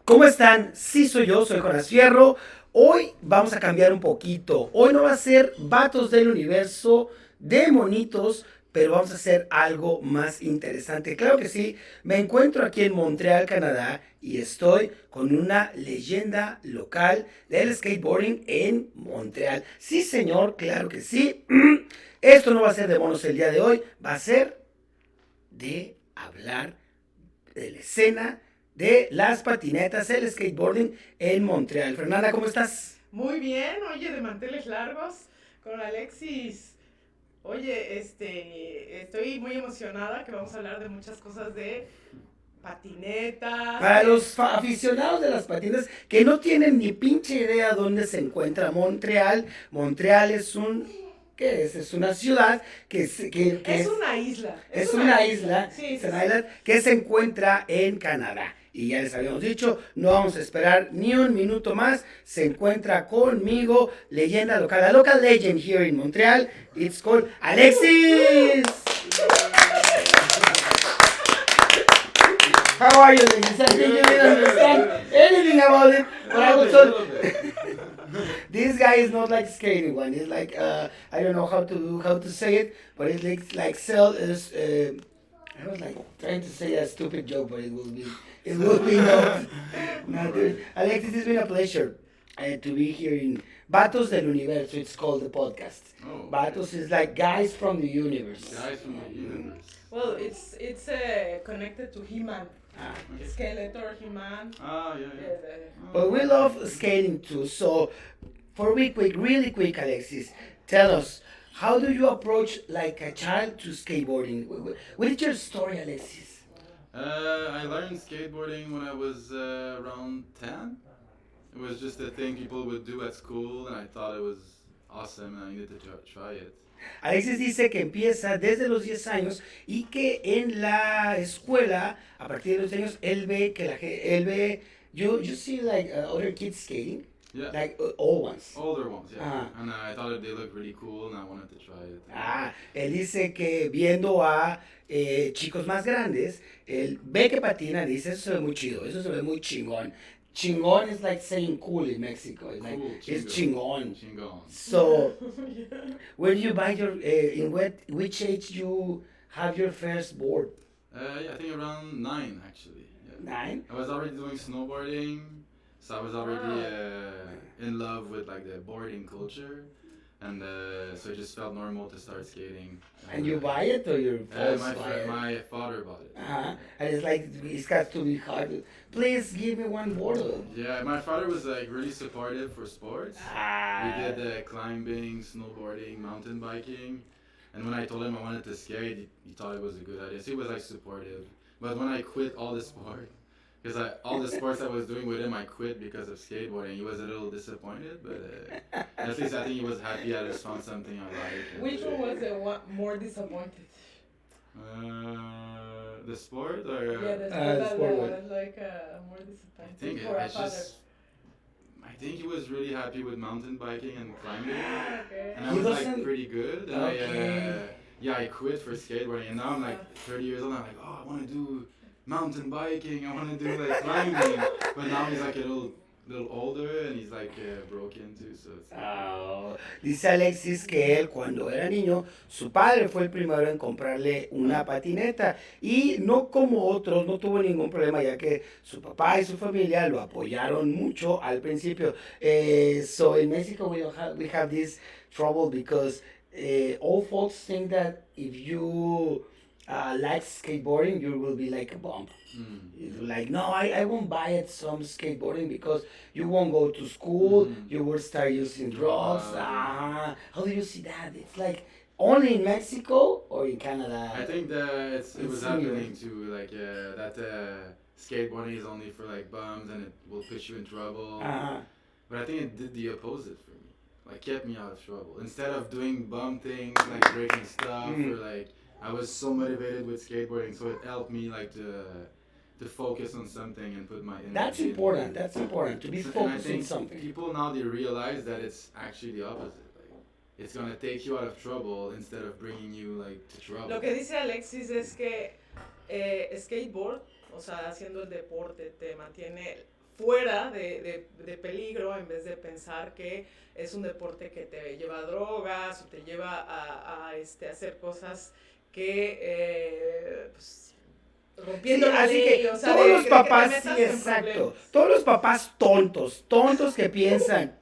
¿Cómo están? Sí, soy yo, soy Jonas Fierro. Hoy vamos a cambiar un poquito. Hoy no va a ser Vatos del Universo de monitos, pero vamos a hacer algo más interesante. Claro que sí, me encuentro aquí en Montreal, Canadá, y estoy con una leyenda local del skateboarding en Montreal. Sí, señor, claro que sí. Esto no va a ser de monos el día de hoy, va a ser de hablar de la escena de las patinetas, el skateboarding en Montreal. Fernanda, ¿cómo estás? Muy bien, oye, de manteles largos con Alexis. Oye, estoy muy emocionada que vamos a hablar de muchas cosas de patinetas, Para los aficionados de las patinetas que no tienen ni pinche idea dónde se encuentra Montreal, Montreal es un... ¿Qué es? Es una ciudad que es una isla. es una isla, Sí, es sí, una sí. isla que se encuentra en Canadá. Y ya les habíamos dicho, no vamos a esperar ni un minuto más. Se encuentra conmigo, leyenda local, a local legend here in Montreal. It's called Alexis. How are you, Alexis? I think you didn't understand anything about it, but I was told. This guy is not like skating one. He's like I don't know how to say it, but it's like sell is. I was like trying to say a stupid joke, but it will be not good. Alexis, it's been a pleasure to be here in Vatos del Universo. It's called the podcast. Oh, Vatos is like guys from the universe. guys from the universe. Well, it's connected to He-Man. Ah. Skeletor, He-Man. Yeah. But we love skating too. So, really quick, Alexis, tell us, how do you approach like a child to skateboarding? What is your story, Alexis? I learned skateboarding when I was around 10. It was just a thing people would do at school, and I thought it was awesome, and I needed to try it. Alexis dice que empieza desde los 10 años y que en la escuela, a partir de los años, you see like other kids skating, Yeah. like old ones. Older ones, yeah. Ah. And I thought they looked really cool, and I wanted to try it. Él dice que viendo a chicos más grandes, él ve que patina, dice, eso se ve muy chido, eso se ve muy chingón. Chingón is like saying cool in Mexico. It's like, Cool, it's chingón. Chingon. So, Yeah. where do you buy your, which age you have your first board? Yeah, I think around 9, actually. Yeah. 9? I was already doing snowboarding, so I was already in love with like the boarding culture, and so it just felt normal to start skating. And you buy it or your folks buy it? My father bought it. And it's like, it's got to be hard. Please give me one board. Yeah, my father was like really supportive for sports. We did climbing, snowboarding, mountain biking, and when I told him I wanted to skate, he thought it was a good idea. So he was like supportive. But when I quit all the sport, because all the sports I was doing with him, I quit because of skateboarding. He was a little disappointed, but at least I think he was happy I just found something I liked. Which one was the one more disappointed? The sport or Yeah, the the sport sport that one. was like more I disappointed think for a it's father. just. I think he was really happy with mountain biking and climbing, Okay. and I He was like doesn't- pretty good. And Okay. I quit for skateboarding, and now I'm like 30 years old. And I'm like, oh, I want to do mountain biking. I want to do like climbing. But now he's like a little older, and he's like broken too. So it's. Dice Alexis que él cuando era niño, su padre fue el primero en comprarle una patineta y no como otros, no tuvo ningún problema ya que su papá y su familia lo apoyaron mucho al principio. So in Mexico we have this trouble because old folks think that if you like skateboarding, you will be like a bump. Like, no, I won't buy it some skateboarding because you won't go to school, you will start using drugs. How do you see that? It's like only in Mexico or in Canada? I think that it It's was similar. happening too, like that skateboarding is only for like bums and it will put you in trouble. But I think it did the opposite for me. Like kept me out of trouble. Instead of doing bum things like breaking stuff or like I was so motivated with skateboarding, so it helped me like to focus on something and put my energy. That's in. important. That's important to be And I focused on think something. people now they realize that it's actually the opposite. Like it's gonna take you out of trouble instead of bringing you like to trouble. Lo que dice Alexis es que skateboard, o sea, haciendo el deporte, te mantiene fuera de peligro, en vez de pensar que es un deporte que te lleva a drogas o te lleva a hacer cosas que pues, rompiendo la ley, que o sea, todos los papás, que te sí, metas en exacto, problemas. todos los papás tontos que piensan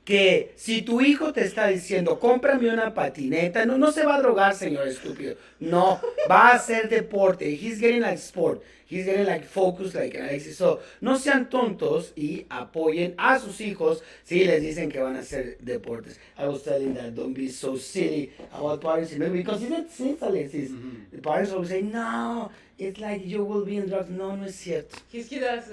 que si tu hijo te está diciendo, cómprame una patineta, no se va a drogar, señor estúpido. No, va a hacer deporte. He's getting like sport. He's getting like focus like Alexis. So, no sean tontos y apoyen a sus hijos si les dicen que van a hacer deportes. I was telling that don't be so silly about parents, because it's Alexis. The parents always say, no, it's like you will be in drugs. No es cierto. His kid asks,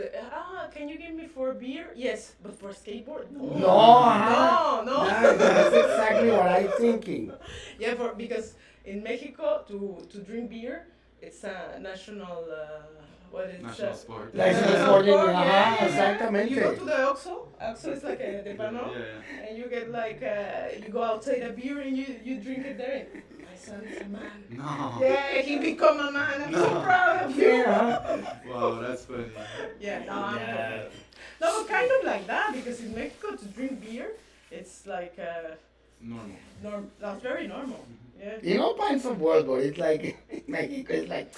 can you give me for beer? Yes, but for skateboard? No. That's exactly what I'm thinking. Yeah, because in Mexico, to drink beer, it's a national, National sport. National sport, yeah. exactamente. You go to the Oxxo is like a depano, and you get like, you go outside a beer and you drink it there. My son is a man. No. Yeah, he become a man. I'm so proud of you. Yeah. Wow, that's funny. Yeah, Yeah. no, kind of like that, because in Mexico to drink beer, it's like Normal. that's very normal. Yeah. You know, pints of world, but it's like Mexico. It's like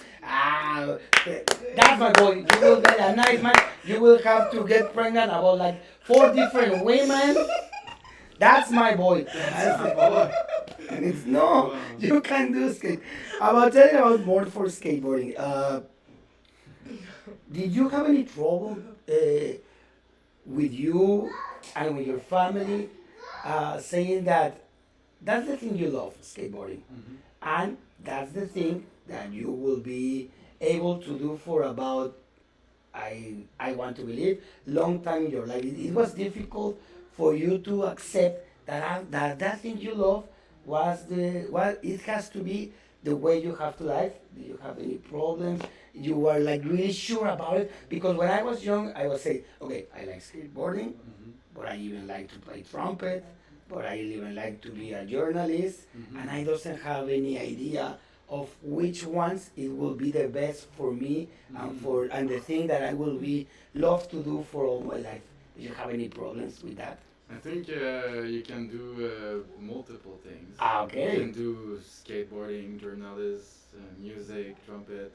that's my boy. You will get a nice man. You will have to get pregnant about like 4 different women. That's my boy. That's my boy. And it's no, you can do skate. About telling about more for skateboarding. Did you have any trouble with you and with your family saying that that's the thing you love, skateboarding, and that's the thing that you will be able to do for about I want to believe long time in your life. It was difficult for you to accept that thing you love it has to be the way you have to life. Do you have any problems? You were like really sure about it, because when I was young I was saying, okay, I like skateboarding, but I even like to play trumpet, but I even like to be a journalist, and I doesn't have any idea of which ones it will be the best for me and the thing that I will be love to do for all my life. Do you have any problems with that? I think you can do multiple things. Okay. You can do skateboarding, journalists, music, trumpet,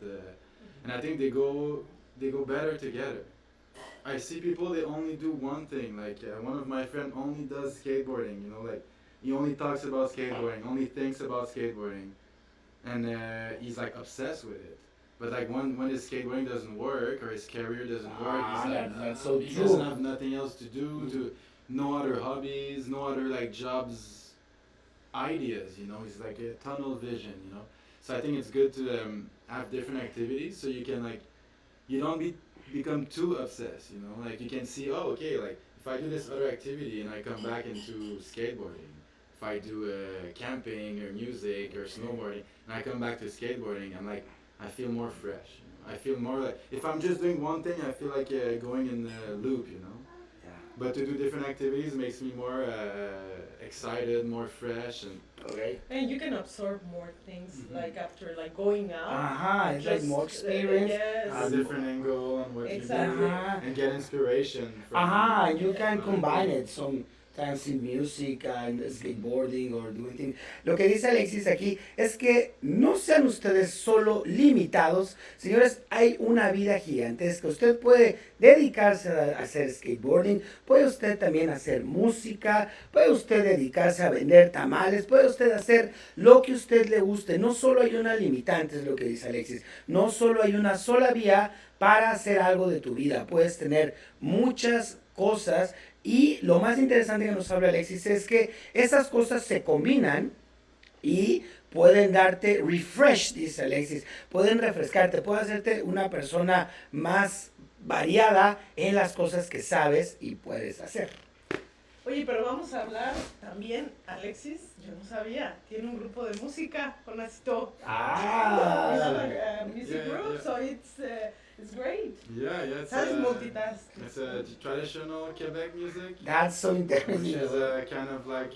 and I think they go better together. I see people, they only do one thing. Like one of my friends only does skateboarding. You know, like he only talks about skateboarding, only thinks about skateboarding, and he's like obsessed with it. But like when his skateboarding doesn't work or his career doesn't work, he's like, that's so he true. doesn't have nothing else to do, to no other hobbies, no other like jobs, ideas. You know, he's like a tunnel vision. You know, so I think it's good to have different activities so you can like you don't become too obsessed. You know, like you can see, oh, okay, like if I do this other activity and I come back into skateboarding. If I do camping or music or snowboarding and I come back to skateboarding, I'm like, I feel more fresh. You know? I feel more like, if I'm just doing one thing, I feel like going in the loop, you know? Yeah. But to do different activities makes me more excited, more fresh. Okay. And you can absorb more things, like after like going out. It's like more experience. Yes. A different angle on what Exactly. you do. And get inspiration from And you can combine it sometimes in music and skateboarding or doing things. Lo que dice Alexis aquí es que no sean ustedes solo limitados. Señores, hay una vida gigantesca. Usted puede dedicarse a hacer skateboarding, puede usted también hacer música, puede usted dedicarse a vender tamales, puede usted hacer lo que usted le guste. No solo hay una limitante, es lo que dice Alexis. No solo hay una sola vía para hacer algo de tu vida. Puedes tener muchas cosas. Y lo más interesante que nos habla Alexis es que esas cosas se combinan y pueden darte refresh, dice Alexis, pueden refrescarte, pueden hacerte una persona más variada en las cosas que sabes y puedes hacer. Oye, pero vamos a hablar también, Alexis, yo no sabía, tiene un grupo de música con esto. Ah. Music group, so It's great. Yeah, yeah. It's Sounds multitask. it's a traditional Quebec music, That's so which interesting. is kind of like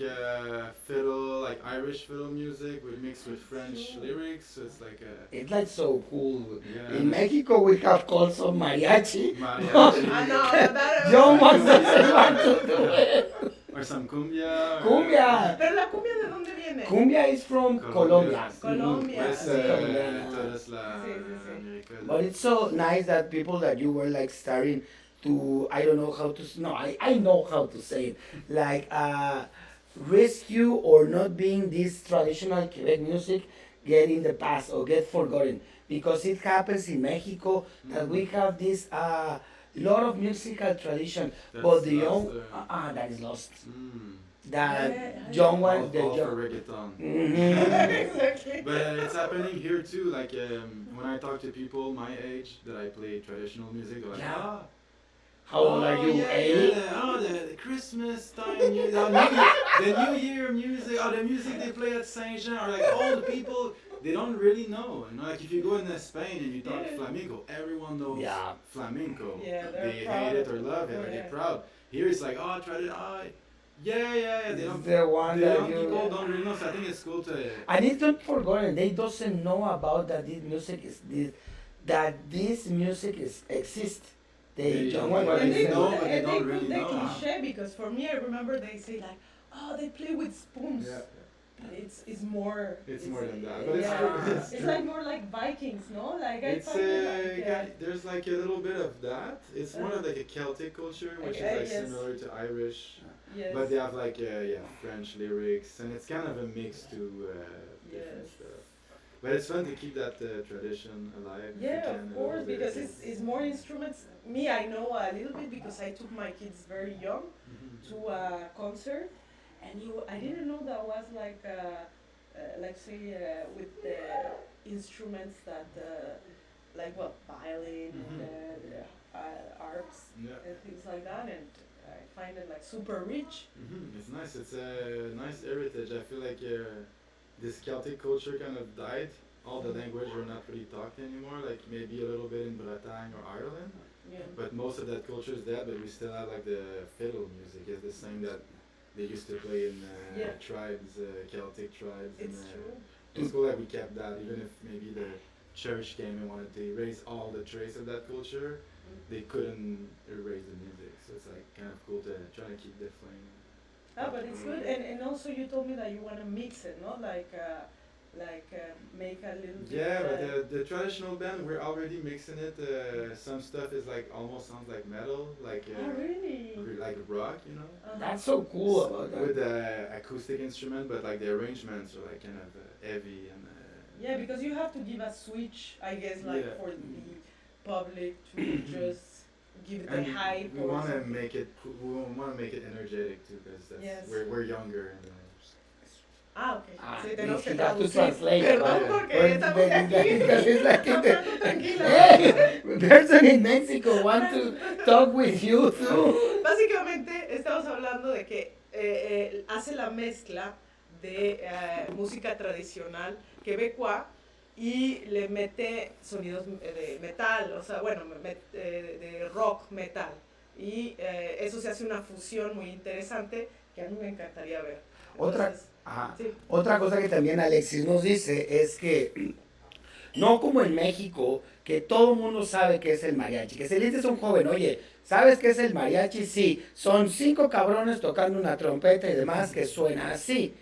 fiddle, like Irish fiddle music with mixed with French Sure. lyrics. So it's like a It's like so cool. yeah. In Mexico, we have also mariachi. Mariachi. I know, that John wants to say want to do it. Or some cumbia. Cumbia. Pero la cumbia, ¿de dónde viene? Cumbia is from Colombia. Colombia. Es Sí. colombiana. toda es la Sí, sí, sí. América. But it's so nice that people that you were like starting to, I don't know how to, no, I know how to say it, like rescue or not being this traditional Quebec music get in the past or get forgotten. Because it happens in Mexico that we have this lot of musical tradition, but the young, that is lost. That Yeah, young All, one, the all young. for reggaeton. Exactly. But it's happening here too. Like when I talk to people my age that I play traditional music, they're like, Yeah. ah, How old are you? Yeah, 8? yeah, oh, the Christmas time music, the New Year music, or the music they play at Saint Jean, or like all the people they don't really know. You know, like if you go in Spain and you talk Yeah. flamenco, everyone knows Yeah. flamenco. Yeah, they're They proud hate it of or it. love it, Oh, or yeah. they're proud. Here it's like, oh, try it, yeah. They don't. The one The that young you. people don't really know, so I think it's cool to. And it's not forgotten. They doesn't know about that this music is this, that this music is exists. They young one Well, And they they know, put, but they and don't they really put the know. cliche because for me, I remember they say like, oh, they play with spoons. Yeah. But it's more. It's more than that, but it's yeah. true, it's It's true. like more like Vikings, no? Like I It's find it like, there's like a little bit of that. It's more of like a Celtic culture, which Okay, is like yes. similar to Irish, yes. but they have like French lyrics, and it's kind of a mix to different Yes. stuff. But it's fun to keep that tradition alive. if you Yeah, can, of a little course, bit. because it's more instruments. Me, I know a little bit because I took my kids very young Mhm. to a concert, and I didn't know that was like say with the instruments that like violin Mhm. and harps Yeah. and things like that, and I find it like super rich. It's nice. It's a nice heritage. I feel like this Celtic culture kind of died. All the language are not really talked anymore. Like maybe a little bit in Bretagne or Ireland, Yeah. but most of that culture is dead. But we still have like the fiddle music. It's the same that they used to play in Yeah. tribes, Celtic tribes. It's and, true. It's cool that we kept that, even if maybe the church came and wanted to erase all the trace of that culture. They couldn't erase the music, so it's like kind of cool to try to keep the flame. Ah, but it's good, and also you told me that you want to mix it, not like make a little. Yeah, bit, but the traditional band, we're already mixing it. Some stuff is like almost sounds like metal, like oh really? like rock, you know, That's so cool about that. with the acoustic instrument, but like the arrangements are like kind of heavy and. Yeah, because you have to give a switch, I guess, like Yeah. for the public to just give it the And hype. we or want to something. make it. We want to make it energetic too, because Yes. we're younger. And, Ah, ok. Ah, Sí, tenemos we que have to traducir. translate. Perdón, Yeah. porque Or estamos the- aquí. because it's like in the- Hablando tranquila. Hey, person in Mexico want to talk with you too. Básicamente estamos hablando de que hace la mezcla de música tradicional quebecois y le mete sonidos de metal, o sea, bueno, de rock metal. Y eso se hace una fusión muy interesante que a mí me encantaría ver. Otra, Entonces, ajá. sí. Otra cosa que también Alexis nos dice es que no como en México, que todo el mundo sabe qué es el mariachi. Que si le dices a un joven, oye, ¿sabes qué es el mariachi? Sí, son 5 cabrones tocando una trompeta y demás que suena así.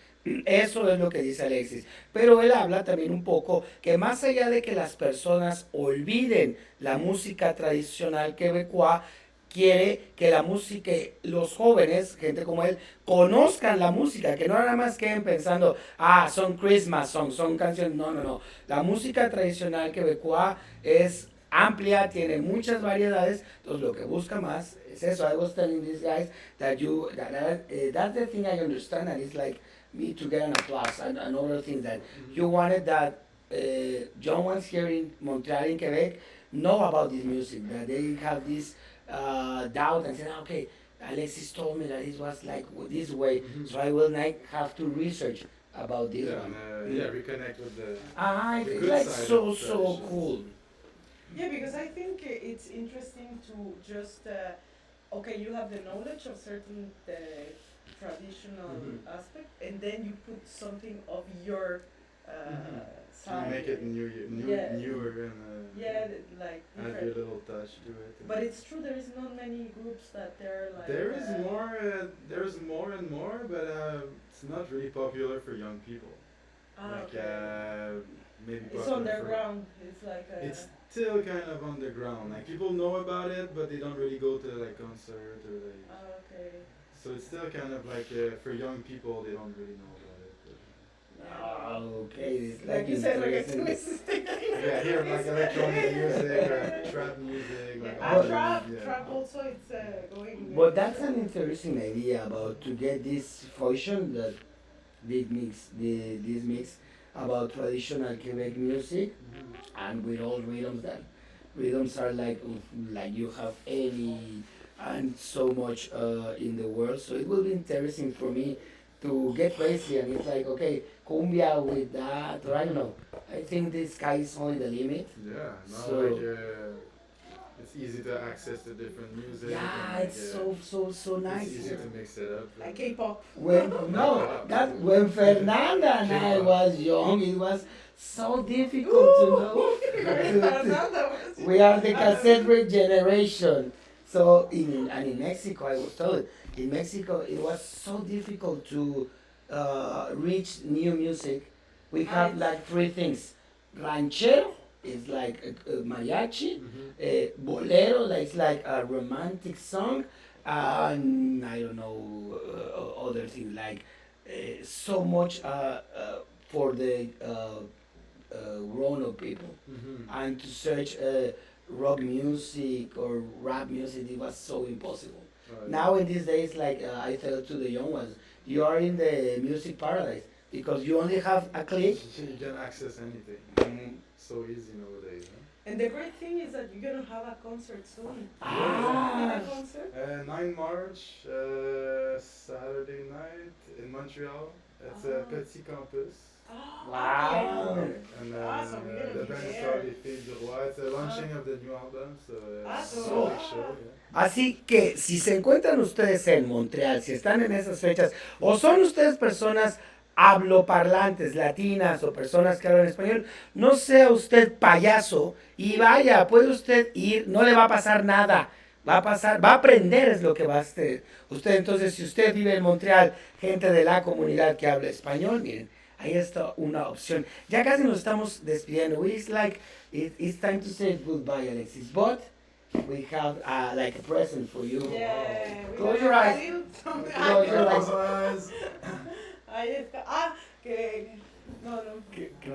Eso es lo que dice Alexis. Pero él habla también un poco que más allá de que las personas olviden la música tradicional quebecois, quiere que la música, los jóvenes, gente como él, conozcan la música, que no nada más queden pensando, son Christmas songs, son canciones, no. La música tradicional quebecois es amplia, tiene muchas variedades, entonces lo que busca más es eso. I was telling these guys that that's the thing I understand, and it's like me to get an applause and other things that you wanted that young ones here in Montreal, in Quebec, know about this music, that they have this doubt and say, okay, Alexis told me that it was like this way, so I will not have to research about this one. Yeah, reconnect with the. Ah, the it's good like side so of so traditions. cool. Yeah, because I think it's interesting to just okay, you have the knowledge of certain traditional aspect, and then you put something of your To side. make it Yeah. newer and Yeah, like add your different. little touch to it. But it's true, there is not many groups that they're like. There is more. There's more and more, but it's not really popular for young people. Like Okay. maybe It's popular underground. It's like. It's still kind of underground. Like people know about it, but they don't really go to like concert or like. Okay. So it's still kind of like for young people, they don't really know about it. But Okay, it's Like you said, interesting. reggaeton is yeah, here like electronic music or trap music. Like Yeah, all and that, trap also it's going. But that's an interesting idea about to get this fusion that this mix about traditional Quebec music and with all rhythms that rhythms are like you have any and so much in the world. So it will be interesting for me to get crazy and it's like okay, cumbia with that or I don't know. I think the sky is only the limit. Yeah, no, So like it's easy to access the different music. yeah, And, it's so it's nice. easy to mix it up. Like K-pop. When no, that when Fernanda and I K-pop. was young, it was so difficult to know. Fernanda was. We are the cassette generation. So in Mexico, I was told in Mexico it was so difficult to reach new music. We have like three things: ranchero is like a mariachi, bolero like it's like a romantic song, and I don't know other things like so much for the grown up people and to search rock music or rap music it was so impossible. Now in these days like I tell to the young ones you are in the music paradise because you only have a click. You can access anything. So easy nowadays. Huh? And the great thing is that you're gonna have a concert soon. Ah. A concert? 9 March, Saturday night in Montreal. It's a petit campus. Oh, Wow. okay. And Awesome, you're gonna the be band is there. called Les Filles du Roi. It's a launching of the new album, so it's Awesome. a big show. Yeah. Así que si se encuentran ustedes en Montreal, si están en esas fechas, o son ustedes personas habloparlantes, latinas o personas que hablan español, no sea usted payaso y vaya, puede usted ir, no le va a pasar nada. Va a pasar, va a aprender es lo que va a hacer. Usted entonces, si usted vive en Montreal, gente de la comunidad que habla español, miren, ahí está una opción. Ya casi nos estamos despidiendo. It's like, it's time to say goodbye, Alexis. But we have like a present for you. Yeah. Close your eyes. Close your eyes. Ahí está. Ah, que. No.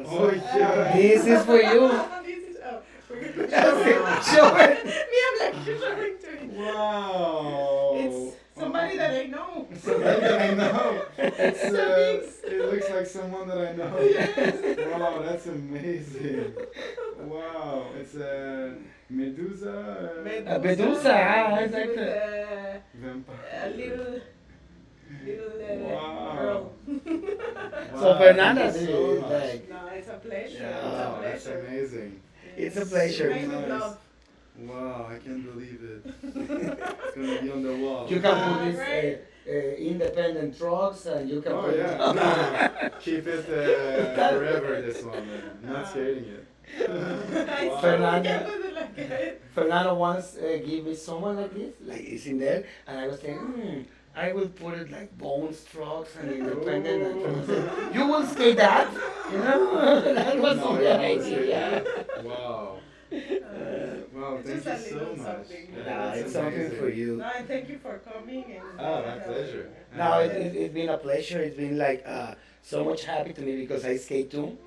Oh, yeah. This is for you. This is. Oh, we're gonna show it. Show it. Me, I'm like, you're showing to it. Wow. It's somebody that I know. Somebody that I know. It's, So big. it looks like someone that I know. Yes. Wow, that's amazing. Wow, it's a Medusa. Medusa, exactly. With Vampire. a little Wow. girl. So Fernanda thank you did so it, much. like, No, it's a pleasure. Yeah. Wow, that's amazing. It's a pleasure. Made with Nice. love. Wow, I can't believe it. It's gonna be on the wall. You can put Right. this independent trucks and you can Oh put yeah, no, keep it forever. This one, not skating it. I Fernanda. put it like it. Fernando once gave me someone like this, like it's in there, and I was thinking, I will put it like bones trucks and independent. And Fernando said, you will skate that? You know, that was No, the I won't idea. Wow. Wow, thank Just you a so little much. something. Yeah, Nah, that's it's something amazing. for you. No, and thank you for coming. And Oh, my pleasure. No, it's been a pleasure. It's been like so much happy to me because I skate too.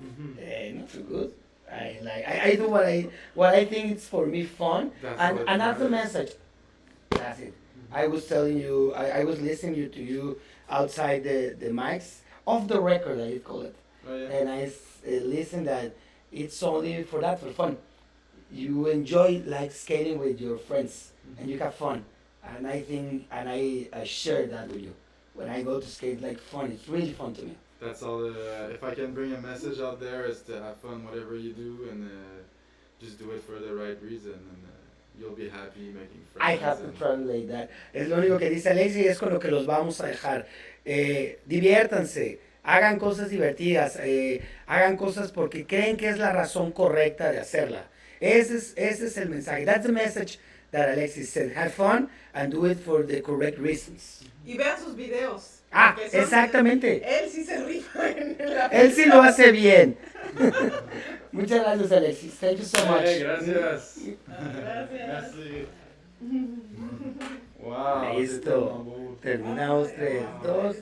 Not too good. I do what I think it's for me fun That's and what that's the matters. message. That's it. I was telling you I was listening to you outside the mics off the record I call it, Oh yeah. and I listened that it's only for that for fun. You enjoy like skating with your friends and you have fun, and I think and I share that with you. When I go to skate, like fun, it's really fun to me. That's all. If I can bring a message out there, is to have fun whatever you do and just do it for the right reason, and you'll be happy making friends. I have to translate that. Es lo único que dice Alexis y es con lo que los vamos a dejar. Diviértanse, hagan cosas divertidas, hagan cosas porque creen que es la razón correcta de hacerla. Ese es el mensaje. That's the message that Alexis said. Have fun and do it for the correct reasons. Y vean sus videos. Ah, exactamente. Él sí se rifa en la Él sí lo hace bien. Muchas gracias, Alexis. Thank you so much. Gracias. Gracias. Wow. Listo. Terminamos 3, 2.